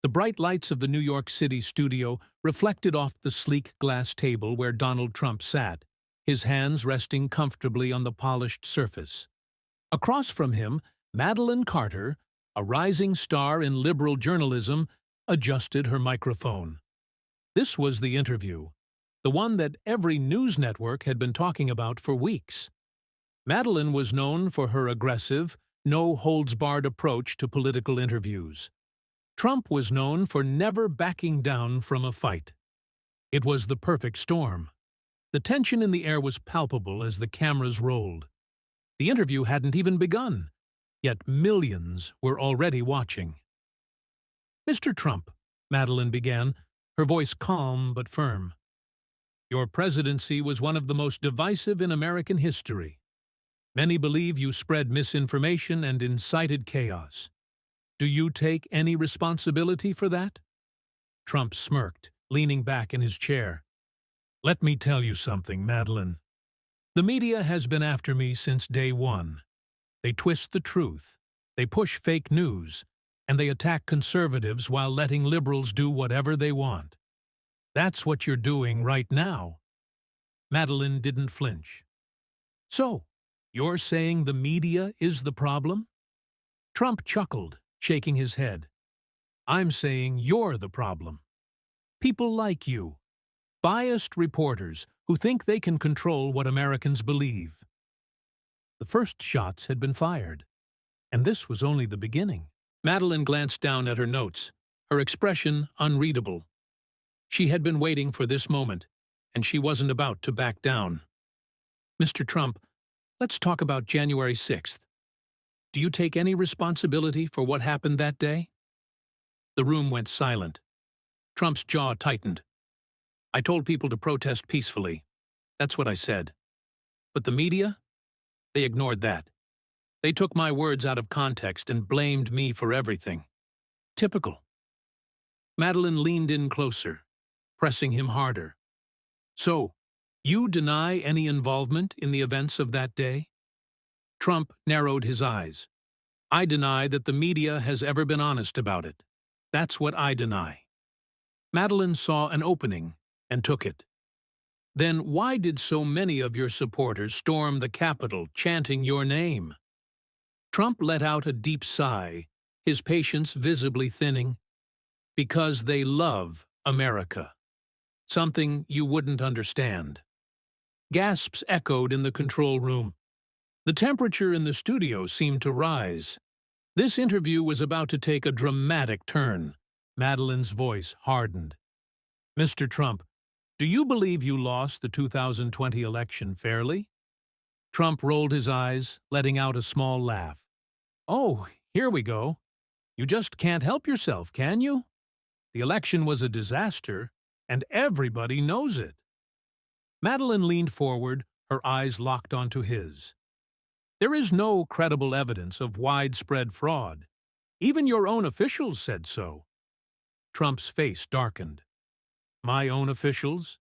The bright lights of the New York City studio reflected off the sleek glass table where Donald Trump sat, his hands resting comfortably on the polished surface. Across from him, Madeline Carter, a rising star in liberal journalism, adjusted her microphone. This was the interview, the one that every news network had been talking about for weeks. Madeline was known for her aggressive, no-holds-barred approach to political interviews. Trump was known for never backing down from a fight. It was the perfect storm. The tension in the air was palpable as the cameras rolled. The interview hadn't even begun, yet millions were already watching. "Mr. Trump," Madeline began, her voice calm but firm, "your presidency was one of the most divisive in American history. Many believe you spread misinformation and incited chaos. Do you take any responsibility for that?" Trump smirked, leaning back in his chair. "Let me tell you something, Madeline. The media has been after me since day one. They twist the truth, they push fake news, and they attack conservatives while letting liberals do whatever they want. That's what you're doing right now." Madeline didn't flinch. "So, you're saying the media is the problem?" Trump chuckled, shaking his head. "I'm saying you're the problem. People like you. Biased reporters who think they can control what Americans believe." The first shots had been fired, and this was only the beginning. Madeline glanced down at her notes, her expression unreadable. She had been waiting for this moment, and she wasn't about to back down. "Mr. Trump, let's talk about January 6th. Do you take any responsibility for what happened that day?" The room went silent. Trump's jaw tightened. "I told people to protest peacefully. That's what I said. But the media? They ignored that. They took my words out of context and blamed me for everything. Typical." Madeline leaned in closer, pressing him harder. "So, you deny any involvement in the events of that day?" Trump narrowed his eyes. "I deny that the media has ever been honest about it. That's what I deny." Madeline saw an opening and took it. "Then why did so many of your supporters storm the Capitol chanting your name?" Trump let out a deep sigh, his patience visibly thinning. "Because they love America. Something you wouldn't understand." Gasps echoed in the control room. The temperature in the studio seemed to rise. This interview was about to take a dramatic turn. Madeline's voice hardened. "Mr. Trump, do you believe you lost the 2020 election fairly?" Trump rolled his eyes, letting out a small laugh. "Oh, here we go. You just can't help yourself, can you? The election was a disaster, and everybody knows it." Madeline leaned forward, her eyes locked onto his. "There is no credible evidence of widespread fraud. Even your own officials said so." Trump's face darkened. "My own officials?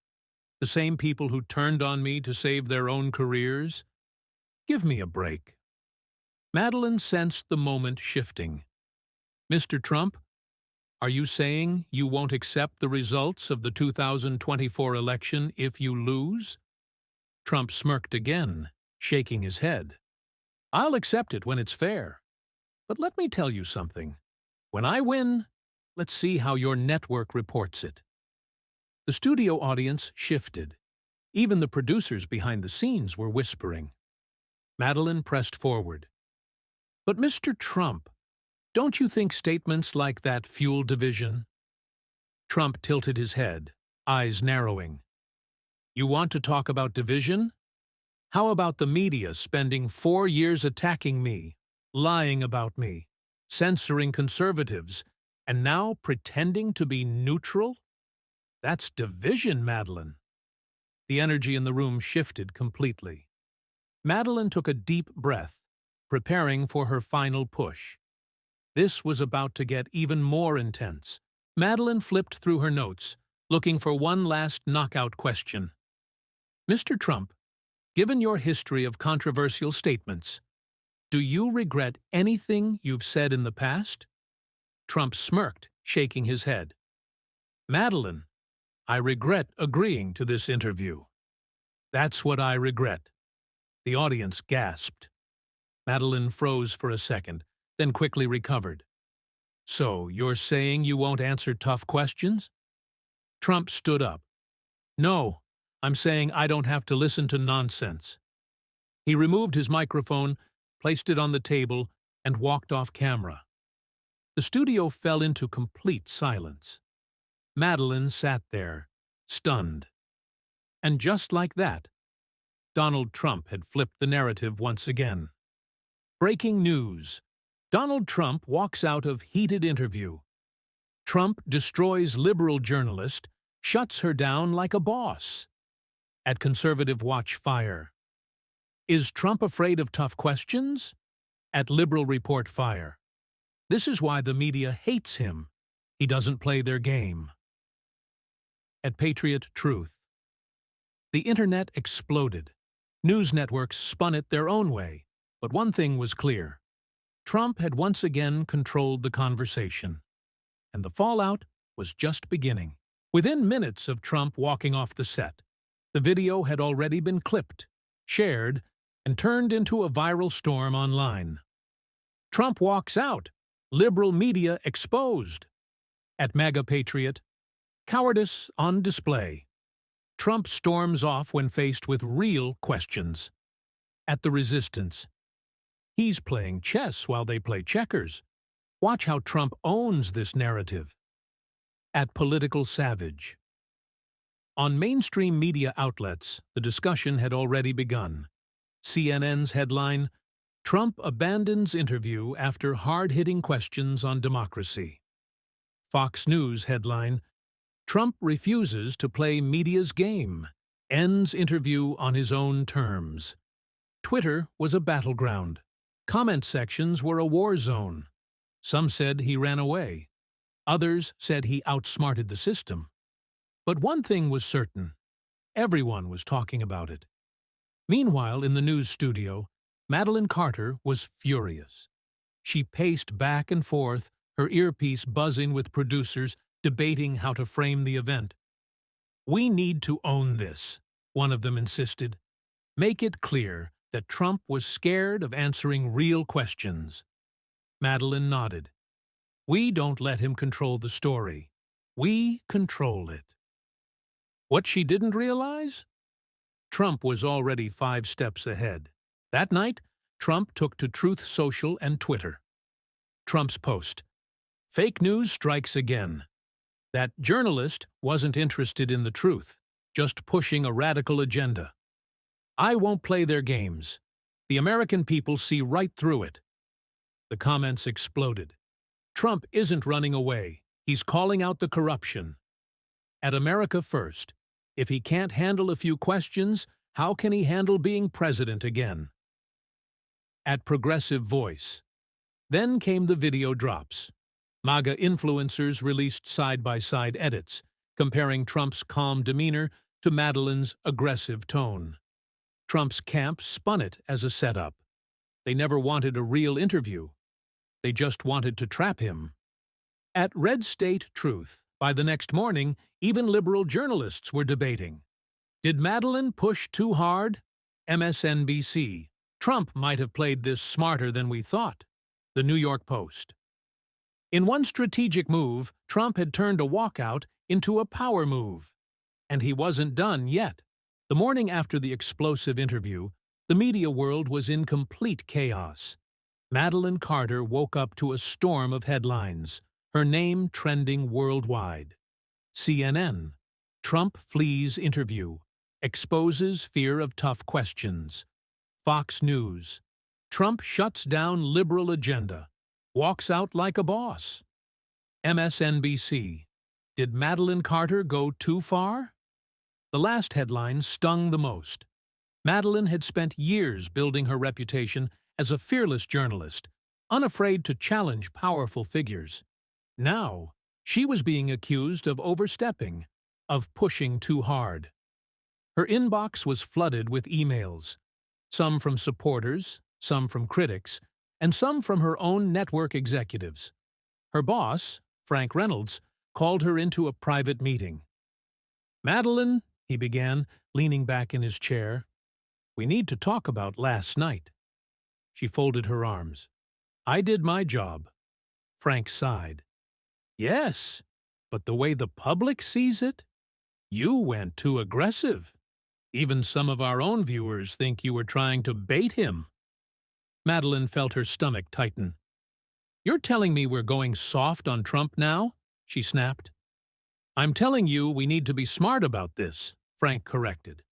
The same people who turned on me to save their own careers? Give me a break." Madeline sensed the moment shifting. "Mr. Trump, are you saying you won't accept the results of the 2024 election if you lose?" Trump smirked again, shaking his head. "I'll accept it when it's fair. But let me tell you something. When I win, let's see how your network reports it." The studio audience shifted. Even the producers behind the scenes were whispering. Madeline pressed forward. "But Mr. Trump, don't you think statements like that fuel division?" Trump tilted his head, eyes narrowing. "You want to talk about division? How about the media spending 4 years attacking me, lying about me, censoring conservatives, and now pretending to be neutral? That's division, Madeline." The energy in the room shifted completely. Madeline took a deep breath, preparing for her final push. This was about to get even more intense. Madeline flipped through her notes, looking for one last knockout question. "Mr. Trump, given your history of controversial statements, do you regret anything you've said in the past?" Trump smirked, shaking his head. "Madeline, I regret agreeing to this interview." "That's what I regret." The audience gasped. Madeline froze for a second, then quickly recovered. "So, you're saying you won't answer tough questions?" Trump stood up. "No, I'm saying I don't have to listen to nonsense." He removed his microphone, placed it on the table, and walked off camera. The studio fell into complete silence. Madeline sat there, stunned. And just like that, Donald Trump had flipped the narrative once again. Breaking news. Donald Trump walks out of heated interview. Trump destroys liberal journalist, shuts her down like a boss. At Conservative Watch fire. Is Trump afraid of tough questions? At Liberal Report fire. This is why the media hates him. He doesn't play their game. At Patriot Truth. The internet exploded. News networks spun it their own way, but one thing was clear. Trump had once again controlled the conversation. And the fallout was just beginning. Within minutes of Trump walking off the set, the video had already been clipped, shared, and turned into a viral storm online. Trump walks out. Liberal media exposed. At MAGA Patriot, cowardice on display. Trump storms off when faced with real questions. At The Resistance, he's playing chess while they play checkers. Watch how Trump owns this narrative. At Political Savage. On mainstream media outlets, the discussion had already begun. CNN's headline, "Trump abandons interview after hard-hitting questions on democracy." Fox News headline, "Trump refuses to play media's game, ends interview on his own terms." Twitter was a battleground. Comment sections were a war zone. Some said he ran away. Others said he outsmarted the system. But one thing was certain. Everyone was talking about it. Meanwhile, in the news studio, Madeline Carter was furious. She paced back and forth, her earpiece buzzing with producers, debating how to frame the event. "We need to own this," one of them insisted. "Make it clear that Trump was scared of answering real questions." Madeline nodded. "We don't let him control the story. We control it." What she didn't realize? Trump was already 5 steps ahead. That night, Trump took to Truth Social and Twitter. Trump's post. "Fake news strikes again." That journalist wasn't interested in the truth, just pushing a radical agenda. "I won't play their games. The American people see right through it." The comments exploded. Trump isn't running away. He's calling out the corruption. At America First, if he can't handle a few questions, how can he handle being president again? At Progressive Voice. Then came the video drops. MAGA influencers released side-by-side edits, comparing Trump's calm demeanor to Madeline's aggressive tone. Trump's camp spun it as a setup. They never wanted a real interview. They just wanted to trap him. At Red State Truth, by the next morning, even liberal journalists were debating. Did Madeline push too hard? MSNBC. Trump might have played this smarter than we thought. The New York Post. In one strategic move, Trump had turned a walkout into a power move. And he wasn't done yet. The morning after the explosive interview, the media world was in complete chaos. Madeline Carter woke up to a storm of headlines, her name trending worldwide. CNN. Trump flees interview, exposes fear of tough questions. Fox News. Trump shuts down liberal agenda, walks out like a boss. MSNBC. Did Madeline Carter go too far? The last headline stung the most. Madeline had spent years building her reputation as a fearless journalist, unafraid to challenge powerful figures. Now, she was being accused of overstepping, of pushing too hard. Her inbox was flooded with emails, some from supporters, some from critics, and some from her own network executives. Her boss, Frank Reynolds, called her into a private meeting. "Madeline," he began, leaning back in his chair, "we need to talk about last night." She folded her arms. "I did my job." Frank sighed. "Yes, but the way the public sees it? You went too aggressive. Even some of our own viewers think you were trying to bait him." Madeline felt her stomach tighten. "You're telling me we're going soft on Trump now?" she snapped. "I'm telling you we need to be smart about this," Frank corrected.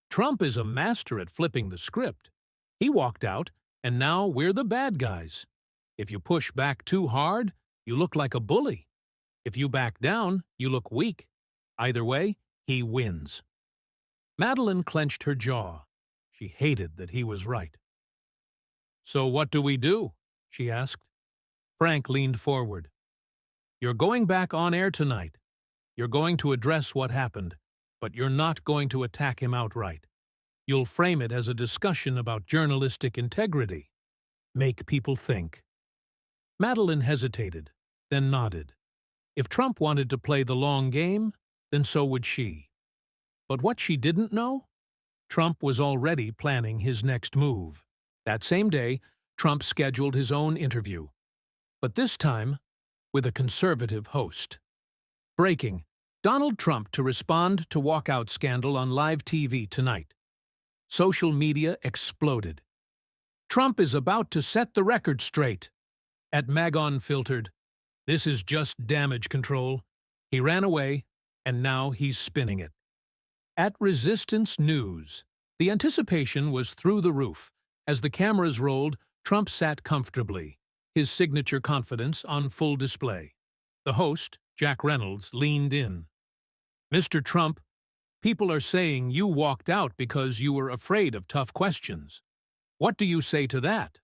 "Trump is a master at flipping the script. He walked out, and now we're the bad guys. If you push back too hard, you look like a bully. If you back down, you look weak. Either way, he wins." Madeline clenched her jaw. She hated that he was right. "So what do we do?" she asked. Frank leaned forward. "You're going back on air tonight. You're going to address what happened, but you're not going to attack him outright. You'll frame it as a discussion about journalistic integrity. Make people think." Madeline hesitated, then nodded. If Trump wanted to play the long game, then so would she. But what she didn't know? Trump was already planning his next move. That same day, Trump scheduled his own interview, but this time with a conservative host. Breaking: Donald Trump to respond to walkout scandal on live TV tonight. Social media exploded. "Trump is about to set the record straight." At Magon Filtered, "This is just damage control. He ran away, and now he's spinning it." At Resistance News, the anticipation was through the roof. As the cameras rolled, Trump sat comfortably, his signature confidence on full display. The host, Jack Reynolds, leaned in. "Mr. Trump, people are saying you walked out because you were afraid of tough questions. What do you say to that?"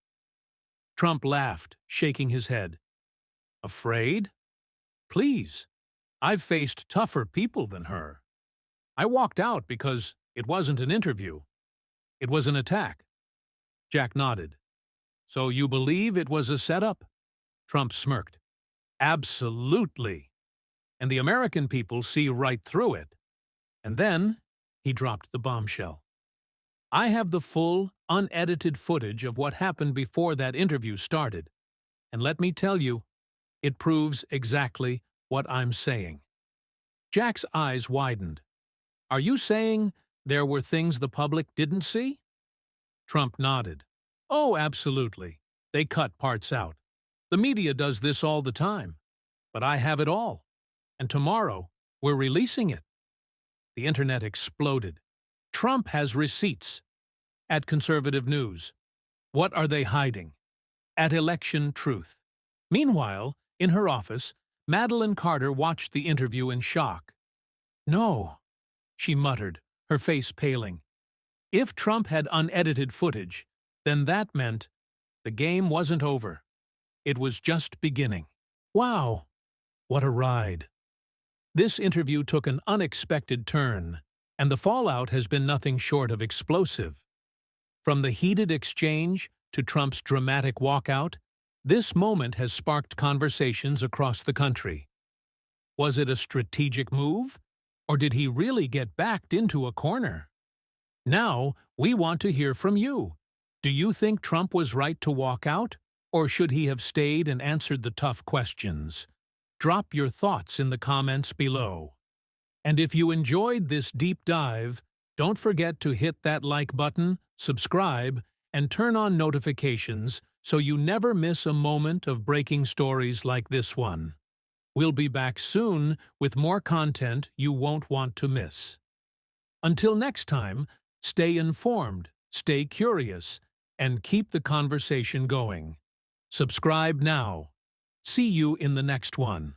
Trump laughed, shaking his head. "Afraid? Please, I've faced tougher people than her. I walked out because it wasn't an interview. It was an attack." Jack nodded. "So you believe it was a setup?" Trump smirked. "Absolutely. And the American people see right through it." And then he dropped the bombshell. "I have the full, unedited footage of what happened before that interview started. And let me tell you, it proves exactly what I'm saying." Jack's eyes widened. "Are you saying there were things the public didn't see?" Trump nodded. "Oh, absolutely. They cut parts out. The media does this all the time. But I have it all. And tomorrow, we're releasing it." The internet exploded. Trump has receipts. At Conservative News, "What are they hiding?" At Election Truth. Meanwhile, in her office, Madeline Carter watched the interview in shock. "No," she muttered, her face paling. If Trump had unedited footage, then that meant the game wasn't over. It was just beginning. Wow, what a ride. This interview took an unexpected turn, and the fallout has been nothing short of explosive. From the heated exchange to Trump's dramatic walkout, this moment has sparked conversations across the country. Was it a strategic move, or did he really get backed into a corner? Now, we want to hear from you. Do you think Trump was right to walk out, or should he have stayed and answered the tough questions? Drop your thoughts in the comments below. And if you enjoyed this deep dive, don't forget to hit that like button, subscribe, and turn on notifications so you never miss a moment of breaking stories like this one. We'll be back soon with more content you won't want to miss. Until next time, stay informed, stay curious, and keep the conversation going. Subscribe now. See you in the next one.